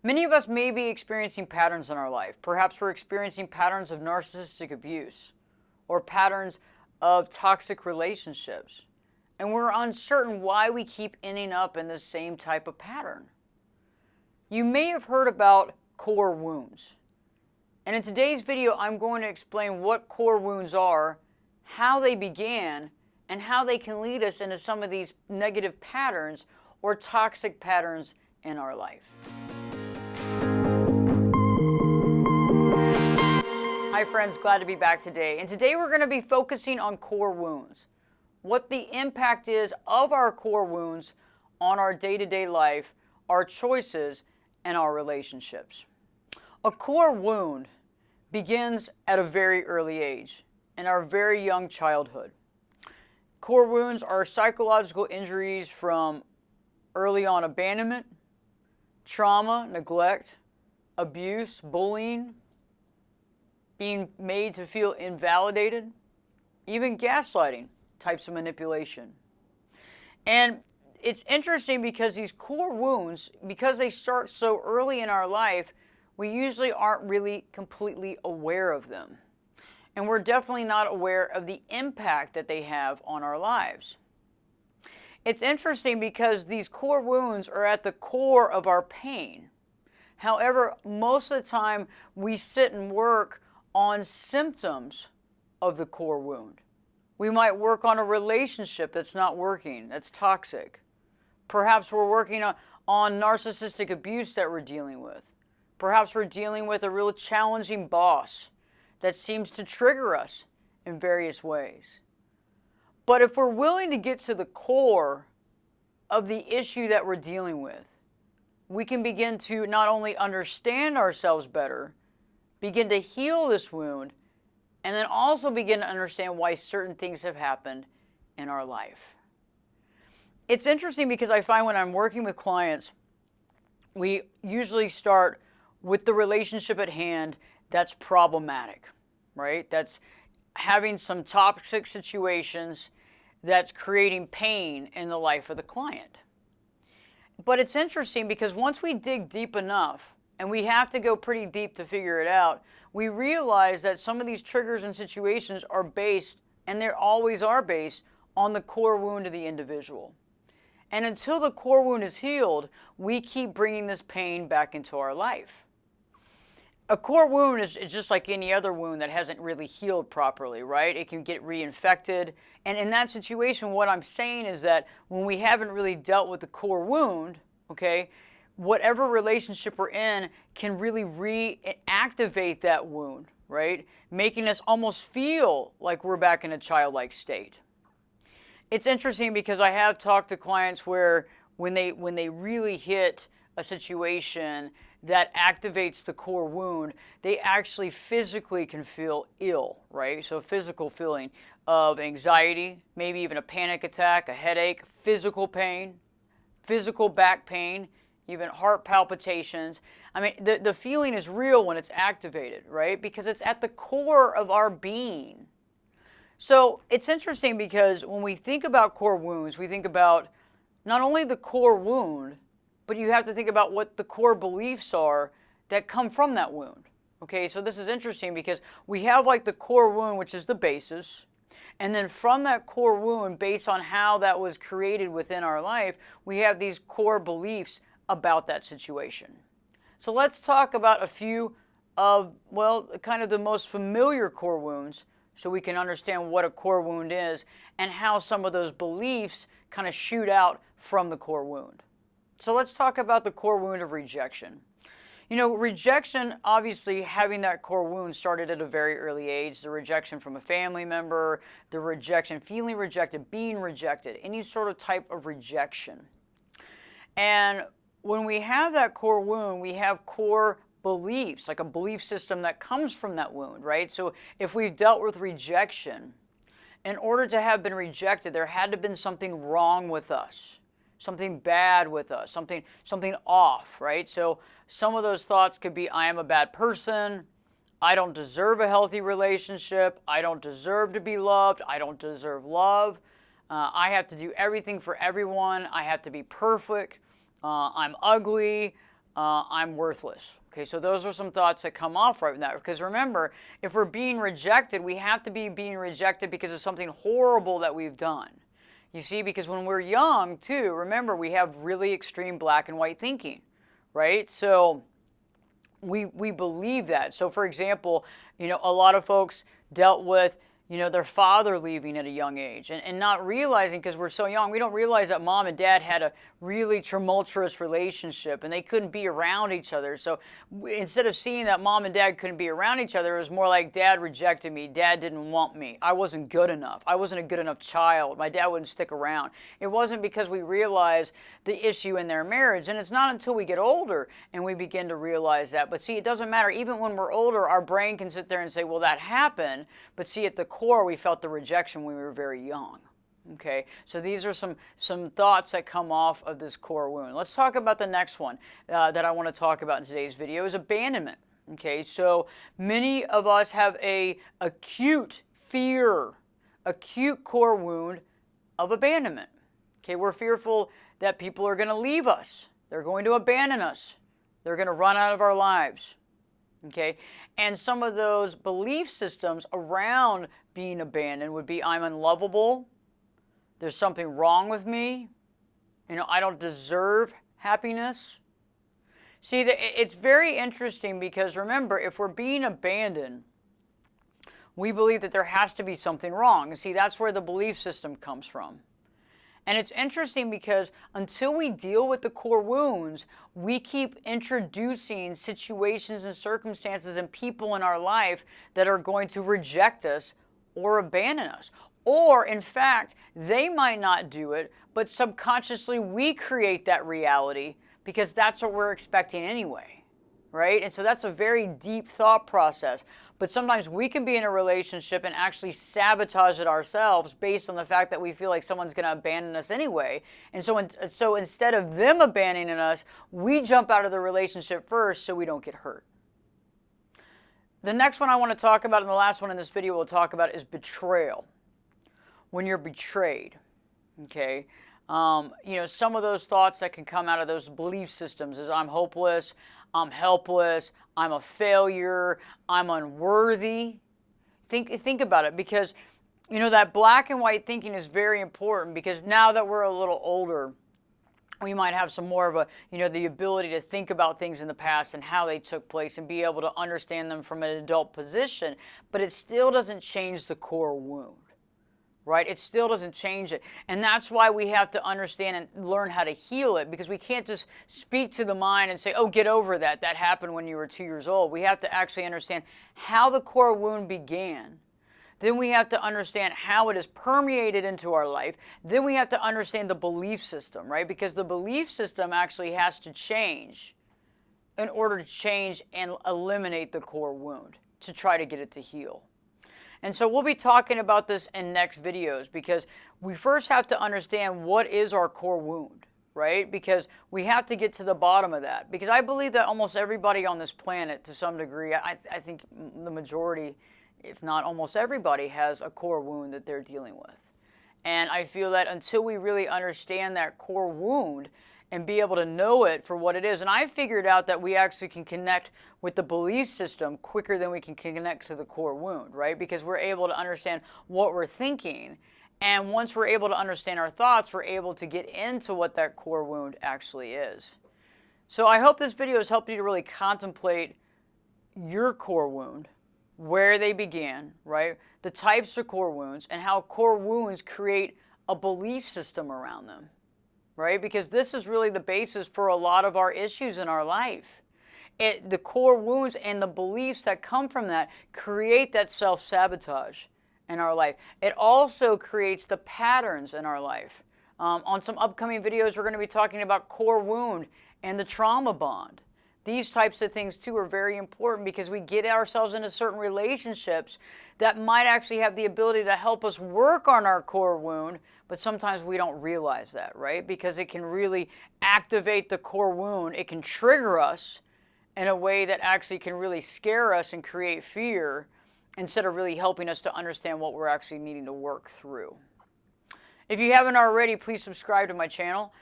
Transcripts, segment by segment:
Many of us may be experiencing patterns in our life. Perhaps we're experiencing patterns of narcissistic abuse or patterns of toxic relationships. And we're uncertain why we keep ending up in the same type of pattern. You may have heard about core wounds. And in today's video, I'm going to explain what core wounds are, how they began, and how they can lead us into some of these negative patterns or toxic patterns in our life. Hi friends, glad to be back today. And today we're going to be focusing on core wounds. What the impact is of our core wounds on our day-to-day life, our choices, and our relationships. A core wound begins at a very early age, in our very young childhood. Core wounds are psychological injuries from early on abandonment, trauma, neglect, abuse, bullying, being made to feel invalidated, even gaslighting types of manipulation. And it's interesting because these core wounds, because they start so early in our life, we usually aren't really completely aware of them. And we're definitely not aware of the impact that they have on our lives. It's interesting because these core wounds are at the core of our pain. However, most of the time we sit and work on symptoms of the core wound. We might work on a relationship that's not working, that's toxic. Perhaps we're working on narcissistic abuse that we're dealing with. Perhaps we're dealing with a real challenging boss that seems to trigger us in various ways. But if we're willing to get to the core of the issue that we're dealing with, we can begin to not only understand ourselves better, begin to heal this wound, and then also begin to understand why certain things have happened in our life. It's interesting because I find when I'm working with clients, we usually start with the relationship at hand that's problematic, right? That's having some toxic situations that's creating pain in the life of the client. But it's interesting because once we dig deep enough, and we have to go pretty deep to figure it out, we realize that some of these triggers and situations are based, and they always are based, on the core wound of the individual. And until the core wound is healed, we keep bringing this pain back into our life. A core wound is just like any other wound that hasn't really healed properly, right? It can get reinfected. And in that situation, what I'm saying is that when we haven't really dealt with the core wound, okay, whatever relationship we're in can really reactivate that wound, right? Making us almost feel like we're back in a childlike state. It's interesting because I have talked to clients where when they really hit a situation that activates the core wound, they actually physically can feel ill, right? So physical feeling of anxiety, maybe even a panic attack, a headache, physical pain, physical back pain, even heart palpitations. I mean, the feeling is real when it's activated, right? Because it's at the core of our being. So it's interesting because when we think about core wounds, we think about not only the core wound, but you have to think about what the core beliefs are that come from that wound. Okay, so this is interesting because we have like the core wound, which is the basis. And then from that core wound, based on how that was created within our life, we have these core beliefs about that situation. So let's talk about a few of, well, kind of the most familiar core wounds so we can understand what a core wound is and how some of those beliefs kind of shoot out from the core wound. So let's talk about the core wound of rejection. You know, rejection, obviously having that core wound started at a very early age. The rejection from a family member, the rejection, feeling rejected, being rejected, any sort of type of rejection. And when we have that core wound, we have core beliefs, like a belief system that comes from that wound, right? So if we've dealt with rejection, in order to have been rejected, there had to have been something wrong with us, something bad with us, something off, right? So some of those thoughts could be, I am a bad person, I don't deserve a healthy relationship, I don't deserve to be loved, I don't deserve love, I have to do everything for everyone, I have to be perfect, I'm ugly, I'm worthless. Okay, so those are some thoughts that come off right now. Because remember, if we're being rejected, we have to be being rejected because of something horrible that we've done. You see, because when we're young, too, remember, we have really extreme black and white thinking, right? So we believe that. So, for example, a lot of folks dealt with their father leaving at a young age and not realizing, because we're so young, we don't realize that mom and dad had a really tumultuous relationship and they couldn't be around each other. So instead of seeing that mom and dad couldn't be around each other, it was more like dad rejected me. Dad didn't want me. I wasn't good enough. I wasn't a good enough child. My dad wouldn't stick around. It wasn't because we realized the issue in their marriage. And it's not until we get older and we begin to realize that. But see, it doesn't matter. Even when we're older, our brain can sit there and say, well, that happened. But see, at the core, we felt the rejection when we were very young. Okay, so these are some thoughts that come off of this core wound. Let's talk about the next one that I want to talk about in today's video is abandonment. Okay, so many of us have a acute fear, acute core wound of abandonment. Okay, we're fearful that people are going to leave us. They're going to abandon us. They're going to run out of our lives. Okay, and some of those belief systems around being abandoned would be I'm unlovable. There's something wrong with me. I don't deserve happiness. See, it's very interesting because remember, if we're being abandoned, we believe that there has to be something wrong. And see, that's where the belief system comes from. And it's interesting because until we deal with the core wounds, we keep introducing situations and circumstances and people in our life that are going to reject us or abandon us. Or, in fact, they might not do it, but subconsciously we create that reality because that's what we're expecting anyway, right? And so that's a very deep thought process. But sometimes we can be in a relationship and actually sabotage it ourselves based on the fact that we feel like someone's going to abandon us anyway. And so instead of them abandoning us, we jump out of the relationship first so we don't get hurt. The next one I want to talk about, and the last one in this video we'll talk about, is betrayal. When you're betrayed, okay? Some of those thoughts that can come out of those belief systems is I'm hopeless, I'm helpless, I'm a failure, I'm unworthy. Think about it, because, that black and white thinking is very important, because now that we're a little older, we might have some more of a, the ability to think about things in the past and how they took place and be able to understand them from an adult position, but it still doesn't change the core wound. Right? It still doesn't change it. And that's why we have to understand and learn how to heal it, because we can't just speak to the mind and say, oh, get over that. That happened when you were 2 years old. We have to actually understand how the core wound began. Then we have to understand how it is permeated into our life. Then we have to understand the belief system, right? Because the belief system actually has to change in order to change and eliminate the core wound to try to get it to heal. And so we'll be talking about this in next videos, because we first have to understand what is our core wound, right? Because we have to get to the bottom of that. Because I believe that almost everybody on this planet, to some degree, I think the majority, if not almost everybody, has a core wound that they're dealing with. And I feel that until we really understand that core wound and be able to know it for what it is. And I figured out that we actually can connect with the belief system quicker than we can connect to the core wound, right? Because we're able to understand what we're thinking. And once we're able to understand our thoughts, we're able to get into what that core wound actually is. So I hope this video has helped you to really contemplate your core wound, where they began, right? The types of core wounds, and how core wounds create a belief system around them. Right? Because this is really the basis for a lot of our issues in our life. The core wounds and the beliefs that come from that create that self-sabotage in our life. It also creates the patterns in our life. On some upcoming videos, we're going to be talking about core wound and the trauma bond. These types of things too are very important, because we get ourselves into certain relationships that might actually have the ability to help us work on our core wound, but sometimes we don't realize that, right? Because it can really activate the core wound. It can trigger us in a way that actually can really scare us and create fear, instead of really helping us to understand what we're actually needing to work through. If you haven't already, please subscribe to my channel.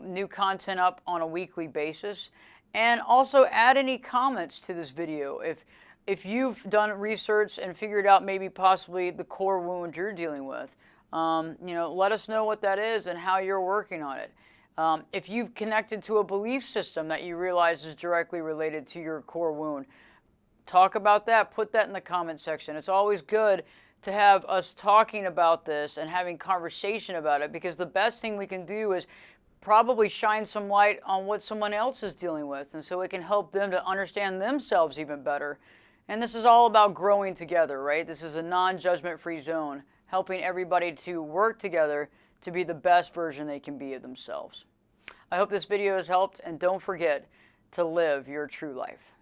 New content up on a weekly basis. And also add any comments to this video. If you've done research and figured out maybe possibly the core wound you're dealing with, let us know what that is and how you're working on it. If you've connected to a belief system that you realize is directly related to your core wound, talk about that. Put that in the comment section. It's always good to have us talking about this and having conversation about it, because the best thing we can do is probably shine some light on what someone else is dealing with, and so it can help them to understand themselves even better. And this is all about growing together, right? This is a non-judgment free zone, helping everybody to work together to be the best version they can be of themselves. I hope this video has helped, and don't forget to live your true life.